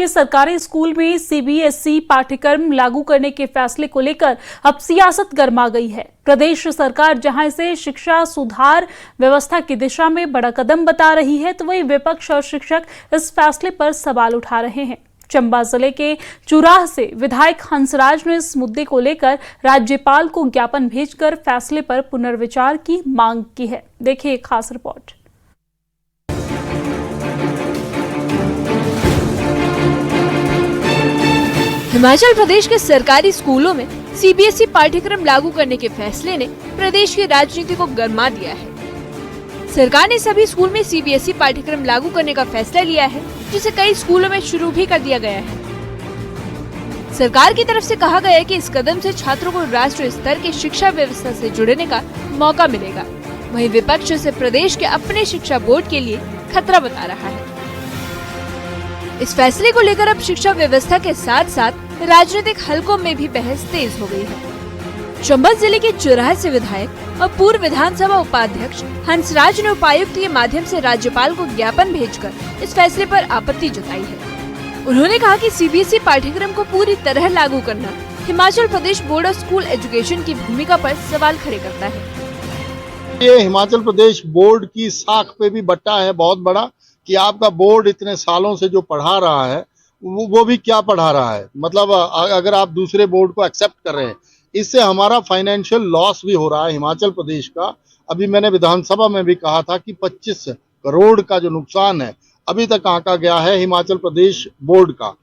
के सरकारी स्कूल में सीबीएसई पाठ्यक्रम लागू करने के फैसले को लेकर अब सियासत गर्मा गई है। प्रदेश सरकार जहां इसे शिक्षा सुधार व्यवस्था की दिशा में बड़ा कदम बता रही है, तो वहीं विपक्ष और शिक्षक इस फैसले पर सवाल उठा रहे हैं। चंबा जिले के चुराह से विधायक हंसराज ने इस मुद्दे को लेकर राज्यपाल को ज्ञापन भेजकर फैसले पर पुनर्विचार की मांग की है। देखिए एक खास रिपोर्ट। हिमाचल प्रदेश के सरकारी स्कूलों में सीबीएसई पाठ्यक्रम लागू करने के फैसले ने प्रदेश की राजनीति को गरमा दिया है। सरकार ने सभी स्कूल में सीबीएसई पाठ्यक्रम लागू करने का फैसला लिया है, जिसे कई स्कूलों में शुरू भी कर दिया गया है। सरकार की तरफ से कहा गया है कि इस कदम से छात्रों को राष्ट्रीय स्तर की शिक्षा व्यवस्था से जुड़ने का मौका मिलेगा। वहीं विपक्ष इसे प्रदेश के अपने शिक्षा बोर्ड के लिए खतरा बता रहा है। इस फैसले को लेकर अब शिक्षा व्यवस्था के साथ साथ राजनीतिक हलकों में भी बहस तेज हो गई है। चंबा जिले के चुराह से विधायक और पूर्व विधानसभा उपाध्यक्ष हंसराज ने उपायुक्त के माध्यम से राज्यपाल को ज्ञापन भेजकर इस फैसले पर आपत्ति जताई है। उन्होंने कहा कि सीबीएसई पाठ्यक्रम को पूरी तरह लागू करना Himachal Pradesh board of school education की भूमिका पर सवाल खड़े करता है। ये हिमाचल प्रदेश बोर्ड की साख पे भी बट्टा है बहुत बड़ा कि आपका बोर्ड इतने सालों से जो पढ़ा रहा है वो भी क्या पढ़ा रहा है। मतलब अगर आप दूसरे बोर्ड को एक्सेप्ट कर रहे हैं, इससे हमारा फाइनेंशियल लॉस भी हो रहा है हिमाचल प्रदेश का। अभी मैंने विधानसभा में भी कहा था कि 25 करोड़ का जो नुकसान है अभी तक आंका गया है हिमाचल प्रदेश बोर्ड का।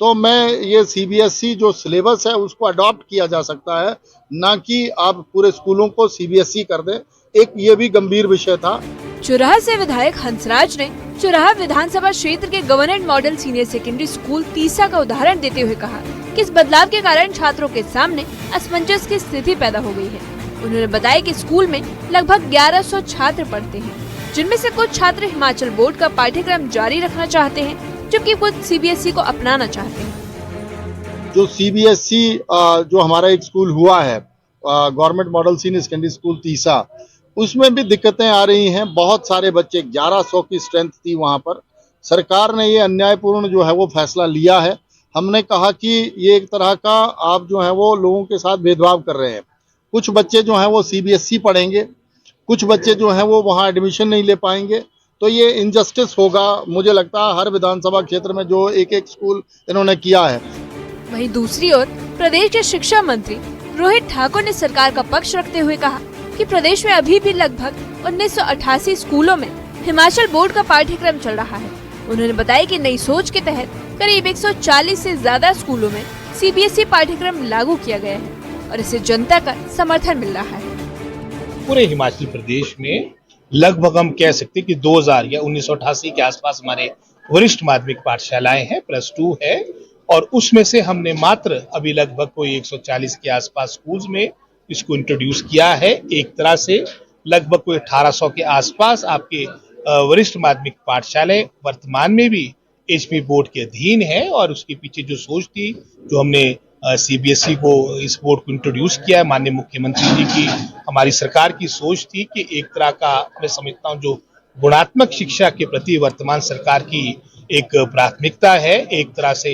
तो मैं ये सीबीएसई जो सिलेबस है उसको अडॉप्ट किया जा सकता है, ना कि आप पूरे स्कूलों को सीबीएसई कर दें। एक ये भी गंभीर विषय था। चुराह से विधायक हंसराज ने चुराह विधानसभा क्षेत्र के government model senior secondary school Tissa का उदाहरण देते हुए कहा कि इस बदलाव के कारण छात्रों के सामने असमंजस की स्थिति पैदा हो गई है। उन्होंने बताया कि स्कूल में लगभग 1100 छात्र पढ़ते हैं, जिनमें से कुछ छात्र हिमाचल बोर्ड का पाठ्यक्रम जारी रखना चाहते हैं, जबकि कुछ सीबीएसई को अपनाना चाहते हैं। जो सीबीएसई जो हमारा एक स्कूल हुआ है government model senior secondary school Tissa, उसमें भी दिक्कतें आ रही हैं। बहुत सारे बच्चे 1100 की स्ट्रेंथ थी वहां पर। सरकार ने ये अन्यायपूर्ण जो है वो फैसला लिया है। हमने कहा कि ये एक तरह का आप जो है वो लोगों के साथ भेदभाव कर रहे हैं। कुछ बच्चे जो हैं वो सीबीएसई पढ़ेंगे, कुछ बच्चे जो हैं वो वहाँ एडमिशन नहीं ले पाएंगे, तो ये इनजस्टिस होगा। मुझे लगता है हर विधानसभा क्षेत्र में जो एक एक स्कूल इन्होंने किया है। वहीं दूसरी ओर प्रदेश के शिक्षा मंत्री रोहित ठाकुर ने सरकार का पक्ष रखते हुए कहा कि प्रदेश में अभी भी लगभग 1988 स्कूलों में हिमाचल बोर्ड का पाठ्यक्रम चल रहा है। उन्होंने बताया कि नई सोच के तहत करीब 140 से ज्यादा स्कूलों में सीबीएसई पाठ्यक्रम लागू किया गया है और इसे जनता का समर्थन मिल रहा है। पूरे हिमाचल प्रदेश में लगभग हम कह सकते हैं कि 2000 या 1988 के आसपास हमारे वरिष्ठ माध्यमिक पाठशालाएं हैं, +2 है, और उसमें से हमने मात्र अभी लगभग कोई 140 के आसपास स्कूल्स में इसको इंट्रोड्यूस किया है। एक तरह से लगभग कोई 1800 के आसपास आपके वरिष्ठ माध्यमिक पाठशालाएं वर्तमान में भी एचपी बोर्ड के अधीन है। और उसके पीछे जो सोच थी, जो हमने सीबीएसई को इस बोर्ड को इंट्रोड्यूस किया है, माननीय मुख्यमंत्री जी की हमारी सरकार की सोच थी कि एक तरह का मैं समझता हूँ जो गुणात्मक शिक्षा के प्रति वर्तमान सरकार की एक प्राथमिकता है, एक तरह से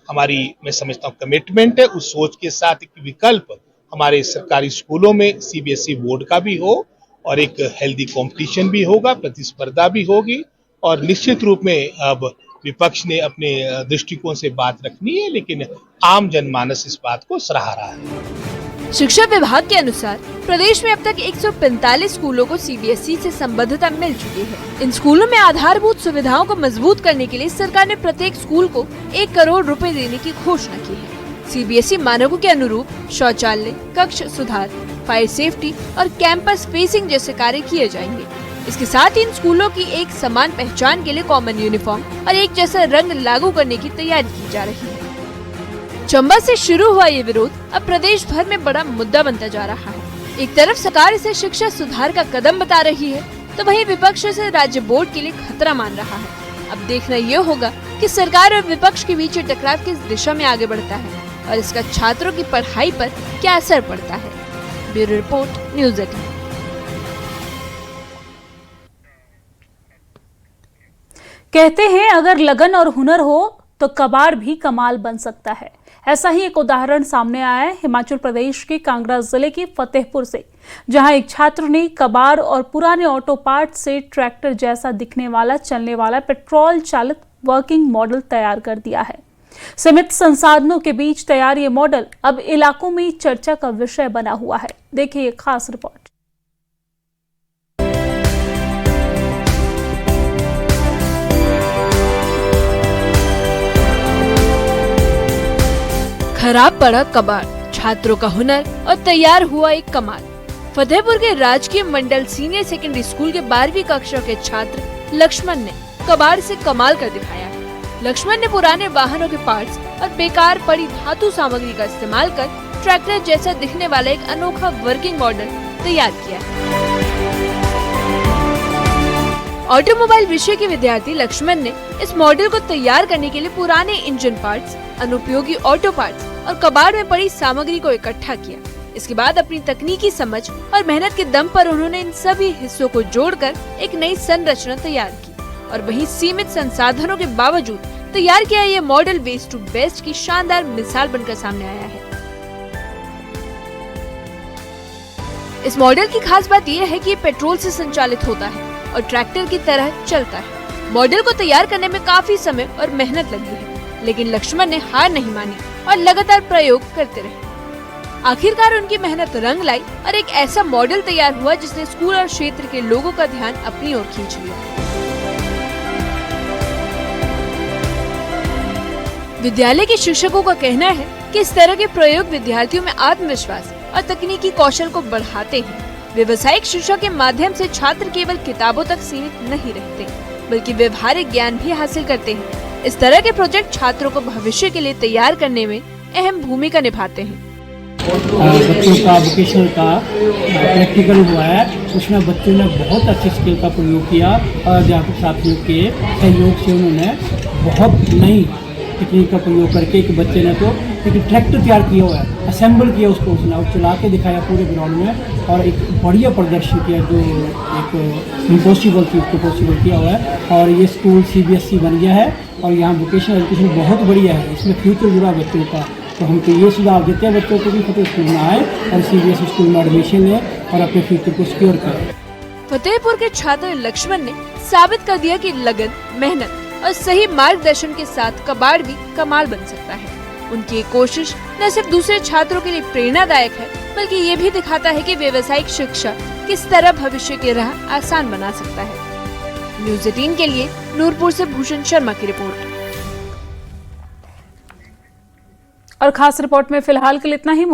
हमारी मैं समझता हूँ कमिटमेंट है। उस सोच के साथ एक विकल्प हमारे सरकारी स्कूलों में सीबीएसई बोर्ड का भी हो और एक हेल्दी कंपटीशन भी होगा, प्रतिस्पर्धा भी होगी। और निश्चित रूप में अब विपक्ष ने अपने दृष्टिकोण से बात रखनी है, लेकिन आम जनमानस इस बात को सराह रहा है। शिक्षा विभाग के अनुसार प्रदेश में अब तक 145 स्कूलों को सीबीएसई से संबद्धता मिल चुकी है। इन स्कूलों में आधारभूत सुविधाओं को मजबूत करने के लिए सरकार ने प्रत्येक स्कूल को 1 करोड़ रुपए देने की घोषणा की है। सीबीएसई मानकों के अनुरूप शौचालय, कक्ष सुधार, फायर सेफ्टी और कैंपस फेसिंग जैसे कार्य किए जाएंगे। इसके साथ इन स्कूलों की एक समान पहचान के लिए कॉमन यूनिफॉर्म और एक जैसा रंग लागू करने की तैयारी की जा रही है। चंबा से शुरू हुआ ये विरोध अब प्रदेश भर में बड़ा मुद्दा बनता जा रहा है। एक तरफ सरकार इसे शिक्षा सुधार का कदम बता रही है, तो वहीं विपक्ष इसे राज्य बोर्ड के लिए खतरा मान रहा है। अब देखना ये होगा कि सरकार और विपक्ष के बीच टकराव किस दिशा में आगे बढ़ता है और इसका छात्रों की पढ़ाई पर क्या असर पड़ता है। Bureau report, news 18। कहते हैं अगर लगन और हुनर हो तो कबाड़ भी कमाल बन सकता है। ऐसा ही एक उदाहरण सामने आया है हिमाचल प्रदेश के कांगड़ा जिले के फतेहपुर से, जहां एक छात्र ने कबाड़ और पुराने ऑटो पार्ट से ट्रैक्टर जैसा दिखने वाला चलने वाला पेट्रोल चालित वर्किंग मॉडल तैयार कर दिया है। सीमित संसाधनों के बीच तैयार ये मॉडल अब इलाकों में चर्चा का विषय बना हुआ है। देखिए ये खास रिपोर्ट। खराब पड़ा कबाड़, छात्रों का हुनर और तैयार हुआ एक कमाल। फतेहपुर के राजकीय मंडल सीनियर सेकेंडरी स्कूल के 12वीं कक्षा के छात्र लक्ष्मण ने कबाड़ से कमाल कर दिखाया है। लक्ष्मण ने पुराने वाहनों के पार्ट्स और बेकार पड़ी धातु सामग्री का इस्तेमाल कर ट्रैक्टर जैसा दिखने वाला एक अनोखा वर्किंग मॉडल तैयार किया है। ऑटोमोबाइल विषय के विद्यार्थी लक्ष्मण ने इस मॉडल को तैयार करने के लिए पुराने इंजन पार्ट्स, अनुपयोगी ऑटो पार्ट्स और कबाड़ में पड़ी सामग्री को इकट्ठा किया। इसके बाद अपनी तकनीकी समझ और मेहनत के दम पर उन्होंने इन सभी हिस्सों को जोड़कर एक नई संरचना तैयार की और वहीं सीमित संसाधनों के बावजूद तैयार किया यह मॉडल वेस्ट टू बेस्ट की शानदार मिसाल बनकर सामने आया है। इस मॉडल की खास बात यह है कि ये पेट्रोल से संचालित होता है और ट्रैक्टर की तरह चलता है। मॉडल को तैयार करने में काफी समय और मेहनत लगी है, लेकिन लक्ष्मण ने हार नहीं मानी और लगातार प्रयोग करते रहे। आखिरकार उनकी मेहनत रंग लाई और एक ऐसा मॉडल तैयार हुआ जिसने स्कूल और क्षेत्र के लोगों का ध्यान अपनी ओर खींच लिया। विद्यालय के शिक्षकों का कहना है कि इस तरह के प्रयोग विद्यार्थियों में आत्मविश्वास और तकनीकी कौशल को बढ़ाते हैं। व्यवसायिक शिक्षा के माध्यम से छात्र केवल किताबों तक सीमित नहीं रहते, बल्कि व्यवहारिक ज्ञान भी हासिल करते हैं। इस तरह के प्रोजेक्ट छात्रों को भविष्य के लिए तैयार करने में अहम भूमिका निभाते हैं। बच्चों का वोकेशनल का प्रैक्टिकल हुआ है, उसमें बच्चों ने बहुत अच्छे स्किल का प्रयोग किया और अध्यापक साथियों के सहयोग से उन्होंने बहुत नई टेक्निक का प्रयोग करके एक बच्चे ने तो एक ट्रैक्टर तैयार किया हुआ है, असेंबल किया उसको, उसने और चला के दिखाया पूरे ग्राउंड में और एक बढ़िया प्रदर्शन किया जो एक इम्पॉसिबल चीज़ को पॉसिबल किया हुआ है। और ये स्कूल CBSE बन गया है और यहाँ वोकेशनल एजुकेशन बहुत बढ़िया है, इसमें फ्यूचर जुड़ा बच्चों का। तो हम तो ये सुझाव देते हैं बच्चों को भी फतेह स्कूल में आए और CBSE स्कूल में एडमिशन लें और अपने फ्यूचर को सिक्योर करें। फतेहपुर के छात्र लक्ष्मण ने साबित कर दिया कि लगन, मेहनत और सही मार्गदर्शन के साथ कबाड़ भी कमाल बन सकता है। उनकी ये कोशिश न सिर्फ दूसरे छात्रों के लिए प्रेरणादायक है, बल्कि ये भी दिखाता है कि व्यावसायिक शिक्षा किस तरह भविष्य की राह आसान बना सकता है। न्यूज़ 18 के लिए नूरपुर से भूषण शर्मा की रिपोर्ट। और खास रिपोर्ट में फिलहाल के लिए इतना ही।